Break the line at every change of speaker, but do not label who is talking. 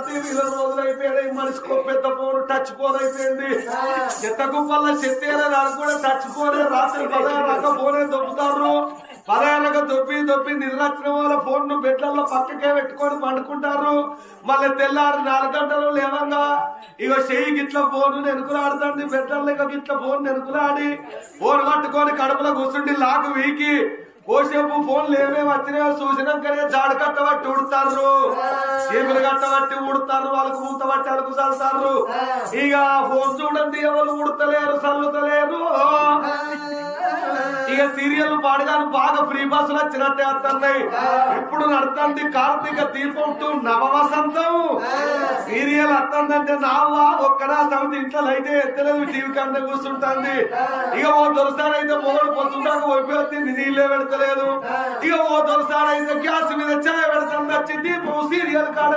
టీవీలో రోజులైపోయాయి మనిషికి పెద్ద ఫోన్ టచ్ ఫోన్ అయిపోయింది చెత్త కుప్పల్లో చెత్తేరని కూడా టచ్ ఫోనే రాత్రి 16 ఫోనే దొబ్బుతారు 16 దొబ్బి నిర్లక్ష్యం వాళ్ళ ఫోన్ ను బెడ్లలో పక్కకే పెట్టుకొని పండుకుంటారు మళ్ళీ తెల్లారి 4 గంటలు లేవంగా ఇక చెయ్యి గిట్ల ఫోన్ నెనుకులాడుతుంది బెడ్లలో ఇక గిట్ల ఫోన్ నెనుకులాడి ఫోన్ పట్టుకొని కడుపులో కూర్చుండి లాకు వీకి కోసేపు ఫోన్లు ఏమేమి వచ్చినాయో చూసినాకనే జాడు కట్టబట్టి ఉడతారు చీపులు కట్టబట్టి ఉడతారు వాళ్ళకు మూత బట్టి అలుకు చల్లుతారు ఇక ఫోన్ చూడండి ఎవరు ఉడతలేరు చల్లుతలేరు ఇక సీరియల్ పాడగాను బాగా ఫ్రీ బస్సులు వచ్చినట్టే వస్తున్నాయి ఇప్పుడు నడుతుంది కార్తీక దీపం టు నవవసంతం సీరియల్ వస్తుందంటే నావా ఒక్కడా సమితి ఇంట్లో అయితే ఎత్తలేదు టీవీ కన్నా కూర్చుంటుంది ఇక ఓ దొరసానైతే మొగలు పొద్దుందాక వైపు నీళ్ళే పెడతలేదు ఇక ఓ దొరసానైతే గ్యాస్ మీద చాయ్ పెడతాను వచ్చి దీపం సీరియల్ కాడ